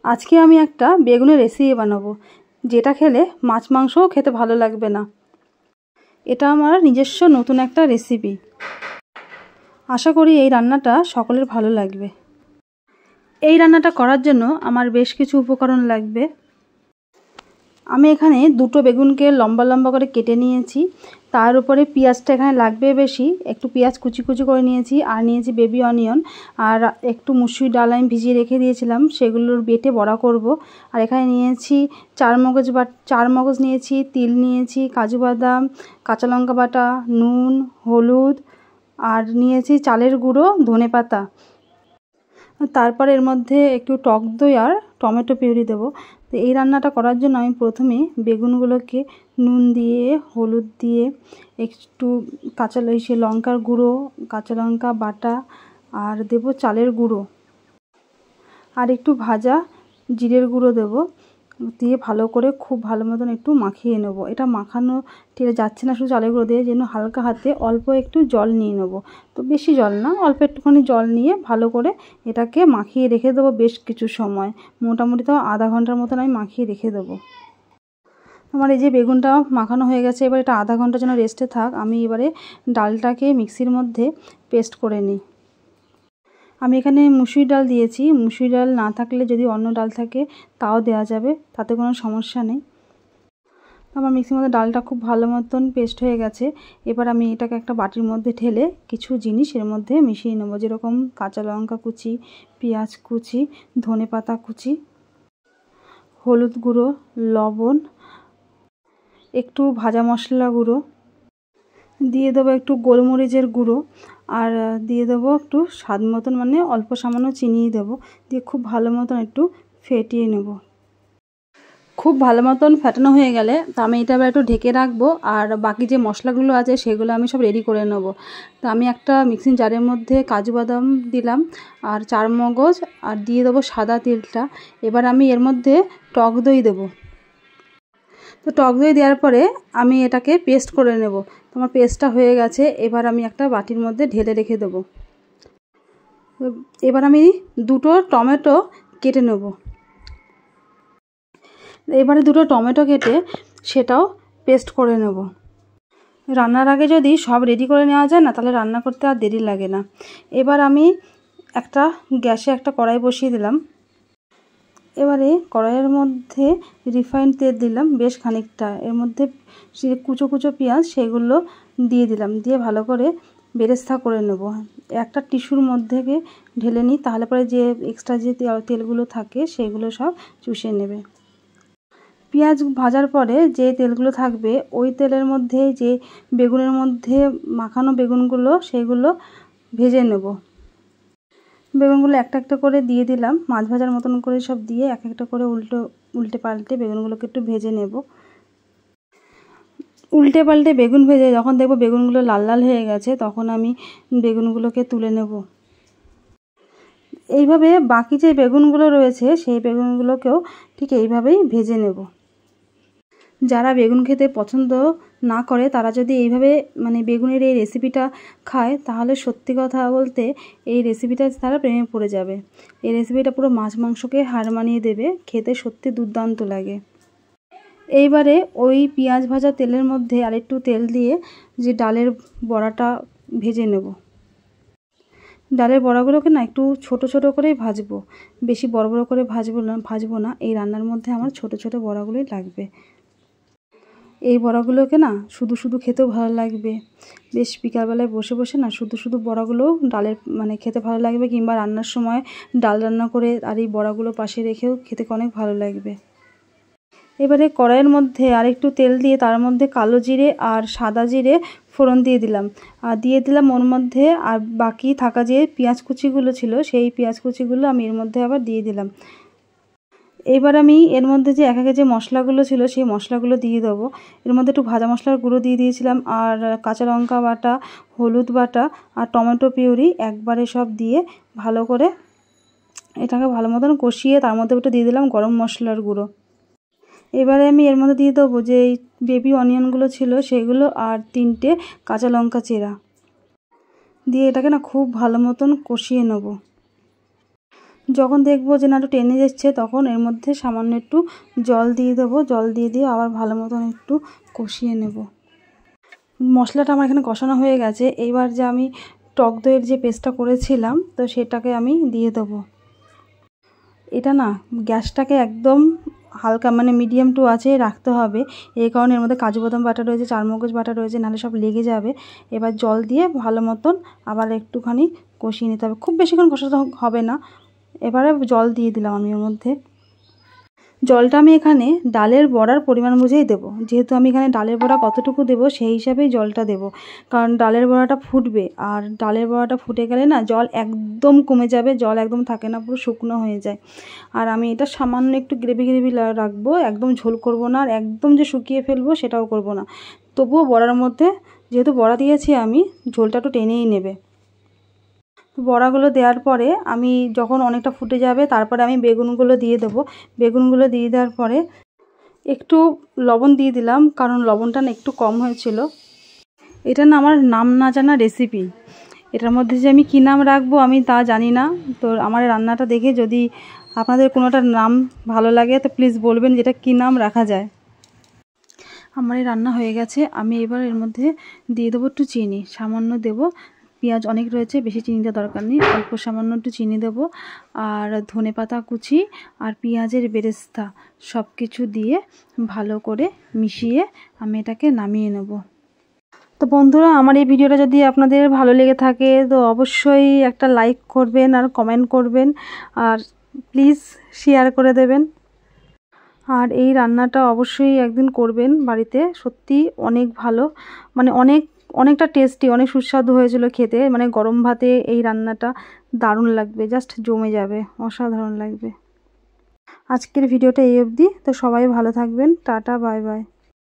আজকে আমি একটা বেগুনের রেসিপি বানাবো, যেটা খেলে মাছ মাংসও খেতে ভালো লাগবে না। এটা আমার নিজস্ব নতুন একটা রেসিপি। আশা করি এই রান্নাটা সকলের ভালো লাগবে। এই রান্নাটা করার জন্য আমার বেশ কিছু উপকরণ লাগবে। আমি এখানে দুটো বেগুনকে লম্বা লম্বা করে কেটে নিয়েছি। তার উপরে পেঁয়াজটা এখানে লাগবে বেশি, একটু পেঁয়াজ কুচি কুচি করে নিয়েছি। আর নিয়েছি বেবি অনিয়ন, আর একটু মুসুরি ডাল আমি ভিজিয়ে রেখে দিয়েছিলাম, সেগুলোর বেটে বড়া করব। আর এখানে নিয়েছি চার মগজ নিয়েছি, তিল নিয়েছি, কাজু বাদাম, কাঁচা লঙ্কা বাটা, নুন, হলুদ, আর নিয়েছি চালের গুঁড়ো, ধনেপাতা। তারপর এর মধ্যে একটু টক দই আর টমেটো পিউরি দেবো। তো এই রান্নাটা করার জন্য আমি প্রথমে বেগুনগুলোকে নুন দিয়ে, হলুদ দিয়ে, একটু লঙ্কার গুঁড়ো, কাঁচা লঙ্কা বাটা, আর দেবো চালের গুঁড়ো, আর একটু ভাজা জিরের গুঁড়ো দেবো, দিয়ে ভালো করে খুব ভালো মতন একটু মাখিয়ে নেব। এটা মাখানো ঠিক যাচ্ছে না শুধু চালের গুঁড়ো দিয়ে, যেন হালকা হাতে অল্প একটু জল নিয়ে নেব। তো বেশি জল না, অল্প একটুখানি জল নিয়ে ভালো করে এটাকে মাখিয়ে রেখে দেবো বেশ কিছু সময়। মোটামুটি তো আধা ঘন্টার মতন আমি মাখিয়ে রেখে দেবো। আমার এই যে বেগুনটা মাখানো হয়ে গেছে, এবার এটা আধা ঘন্টার জন্য রেস্টে থাক। আমি এবারে ডালটাকে মিক্সির মধ্যে পেস্ট করে নিই। আমি এখানে মুসুরি ডাল দিয়েছি। মুসুরি ডাল না থাকলে যদি অন্য ডাল থাকে তাও দেওয়া যাবে, তাতে কোনো সমস্যা নেই। আমার মিক্সির মধ্যে ডালটা খুব ভালো মতন পেস্ট হয়ে গেছে। এবার আমি এটাকে একটা বাটির মধ্যে ঢেলে কিছু জিনিস এর মধ্যে মিশিয়ে নেবো, যেরকম কাঁচা লঙ্কা কুচি, পেঁয়াজ কুচি, ধনেপাতা কুচি, হলুদ গুঁড়ো, লবণ, একটু ভাজা মশলা গুঁড়ো, দিয়ে দেবো একটু গোলমরিচের গুঁড়ো, আর দিয়ে দেবো একটু স্বাদ মতন, মানে অল্প সামান্য চিনি দেবো। দিয়ে খুব ভালো মতন একটু ফেটিয়ে নেব। খুব ভালো মতন ফেটানো হয়ে গেলে তো আমি এটা এবার একটু ঢেকে রাখবো। আর বাকি যে মশলাগুলো আছে সেগুলো আমি সব রেডি করে নেব। তো আমি একটা মিক্সিং জারের মধ্যে কাজু বাদাম দিলাম, আর চার মগজ, আর দিয়ে দেবো সাদা তিলটা। এবার আমি এর মধ্যে টক দই দেবো। তো টক দই দেওয়ার পরে আমি এটাকে পেস্ট করে নেব। তোমার পেস্টটা হয়ে গেছে, এবার আমি একটা বাটির মধ্যে ঢেলে রেখে দেবো। এবার আমি দুটো টমেটো কেটে নেব। এবারে দুটো টমেটো কেটে সেটাও পেস্ট করে নেব। রান্নার আগে যদি সব রেডি করে নেওয়া যায় না, তাহলে রান্না করতে আর দেরি লাগে না। এবার আমি গ্যাসে একটা কড়াই বসিয়ে দিলাম। এবারে কড়াইয়ের মধ্যে রিফাইন্ড তেল দিলাম বেশ খানিকটা। এর মধ্যে কুচো কুচো পেঁয়াজ সেগুলো দিয়ে দিলাম, দিয়ে ভালো করে বেরেস্তা করে নেব। একটা টিস্যুর মধ্যে ঢেলে নিই, তাহলে পরে যে এক্সট্রা যে তেলগুলো থাকে সেগুলো সব চুষে নেবে। পেঁয়াজ ভাজার পরে যে তেলগুলো থাকবে, ওই তেলের মধ্যে যে বেগুনের মধ্যে মাখানো বেগুনগুলো সেগুলো ভেজে নেব। বেগুনগুলো একটা একটা করে দিয়ে দিলাম, মাছ ভাজার মতন করে সব দিয়ে এক একটা করে উল্টে পাল্টে বেগুনগুলোকে একটু ভেজে নেব। উল্টে পাল্টে বেগুন ভেজে যখন দেখব বেগুনগুলো লাল লাল হয়ে গেছে, তখন আমি বেগুনগুলোকে তুলে নেব। এইভাবে বাকি যে বেগুনগুলো রয়েছে সেই বেগুনগুলোকেও ঠিক এইভাবেই ভেজে নেব। যারা বেগুন খেতে পছন্দ না করে তারা যদি এইভাবে বেগুনের এই রেসিপিটা খায়, তাহলে সত্যি কথা বলতে এই রেসিপিটা তারা প্রেমে পড়ে যাবে। এই রেসিপিটা পুরো মাছ মাংসকে হার মানিয়ে দেবে, খেতে সত্যি দুর্দান্ত লাগে। এইবারে ওই পেঁয়াজ ভাজা তেলের মধ্যে আরেকটু তেল দিয়ে যে ডালের বড়াটা ভেজে নেব। ডালের বড়াগুলোকে না একটু ছোট ছোট করেই ভাজবো, বেশি বড় বড় করে ভাজবো না। এই রান্নার মধ্যে আমার ছোট ছোট বড়াগুলোই লাগবে। এই বড়াগুলোকে না শুধু শুধু খেতেও ভালো লাগবে। বেশ বিকালবেলায় বসে বসে না শুধু শুধু বড়াগুলো ডালের খেতে ভালো লাগবে, কিংবা রান্নার সময় ডাল রান্না করে আর এই বড়াগুলো পাশে রেখেও খেতে অনেক ভালো লাগবে। এবারে কড়াইয়ের মধ্যে আরেকটু তেল দিয়ে তার মধ্যে কালো জিরে আর সাদা জিরে ফোড়ন দিয়ে দিলাম, আর দিয়ে দিলাম ওর মধ্যে আর বাকি থাকা যে পেঁয়াজ কুচিগুলো ছিল সেই পেঁয়াজ কুচিগুলো আমি এর মধ্যে আবার দিয়ে দিলাম। এবার আমি এর মধ্যে যে একে যে মশলাগুলো ছিল সেই মশলাগুলো দিয়ে দেবো। এর মধ্যে একটু ভাজা মশলার গুঁড়ো দিয়ে দিয়েছিলাম, আর কাঁচা লঙ্কা বাটা, হলুদ বাটা, আর টমেটো পিউরি একবারে সব দিয়ে ভালো করে এটাকে ভালো মতন কষিয়ে তার মধ্যে একটু দিয়ে দিলাম গরম মশলার গুঁড়ো। এবারে আমি এর মধ্যে দিয়ে দেবো যে এই বেবি অনিয়নগুলো ছিল সেগুলো, আর 3টে কাঁচা লঙ্কা চেরা দিয়ে এটাকে না খুব ভালো মতন কষিয়ে নেব। যখন দেখবো যে না একটু টেনে যাচ্ছে তখন এর মধ্যে সামান্য একটু জল দিয়ে দেবো। জল দিয়ে আবার ভালো মতন একটু কষিয়ে নেব। মশলাটা আমার এখানে কষানো হয়ে গেছে। এইবার যে আমি টক দইয়ের যে পেস্টটা করেছিলাম তো সেটাকে আমি দিয়ে দেবো। এটা না গ্যাসটাকে একদম হালকা মানে মিডিয়াম টু আছে রাখতে হবে। এই কারণে এর মধ্যে কাজু বাদাম বাটা রয়েছে, চারমগজ বাটা রয়েছে, নাহলে সব লেগে যাবে। এবার জল দিয়ে ভালো মতন আবার একটুখানি কষিয়ে নিতে হবে। খুব বেশিক্ষণ কষাতে হবে না। এবারে জল দিয়ে দিলাম আমি এর মধ্যে। জলটা আমি এখানে ডালের বড়ার পরিমাণ বুঝেই দেবো। যেহেতু আমি এখানে ডালের বড়া কতটুকু দেবো সেই হিসাবেই জলটা দেবো, কারণ ডালের বড়াটা ফুটবে। আর ডালের বড়াটা ফুটে গেলে না জল একদম কমে যাবে, জল একদম থাকে না, পুরো শুকনো হয়ে যায়। আর আমি এটা সামান্য একটু গ্রেভি রাখবো, একদম ঝোল করব না, আর একদম যে শুকিয়ে ফেলবো সেটাও করব না। তবুও বড়ার মধ্যে যেহেতু বড়া দিয়েছি আমি, ঝোলটা একটু টেনেই নেবে। বড়াগুলো দেওয়ার পরে আমি যখন অনেকটা ফুটে যাবে তারপরে আমি বেগুনগুলো দিয়ে দেবো। বেগুনগুলো দিয়ে দেওয়ার পরে একটু লবণ দিয়ে দিলাম, কারণ লবণটা না একটু কম হয়েছিল। এটা না আমার নাম না জানা রেসিপি। এটার মধ্যে যে আমি কী নাম রাখবো আমি তা জানি না। তো আমার রান্নাটা দেখে যদি আপনাদের কোনোটার নাম ভালো লাগে তো প্লিজ বলবেন যেটা কী নাম রাখা যায়। আমার এই রান্না হয়ে গেছে। আমি এবার এর মধ্যে দিয়ে দেবো একটু চিনি, সামান্য দেবো। পেঁয়াজ অনেক রয়েছে, বেশি চিনি দেওয়ার দরকার নেই, অল্প সামান্য একটু চিনি দেবো। আর ধনেপাতা কুচি আর পেঁয়াজের বেরেস্তা সব কিছু দিয়ে ভালো করে মিশিয়ে আমি এটাকে নামিয়ে নেব। তো বন্ধুরা, আমার এই ভিডিওটা যদি আপনাদের ভালো লেগে থাকে তো অবশ্যই একটা লাইক করবেন আর কমেন্ট করবেন, আর প্লিজ শেয়ার করে দেবেন। আর এই রান্নাটা অবশ্যই একদিন করবেন বাড়িতে, সত্যি অনেক ভালো, মানে অনেকটা টেস্টি, অনেক সুস্বাদু হয়েছিল খেতে। মানে গরম ভাতে এই রান্নাটা দারুণ লাগবে, জাস্ট জমে যাবে, অসাধারণ লাগবে। আজকের ভিডিওটা এই অবধি। তো সবাই ভালো থাকবেন, টাটা, বাই বাই।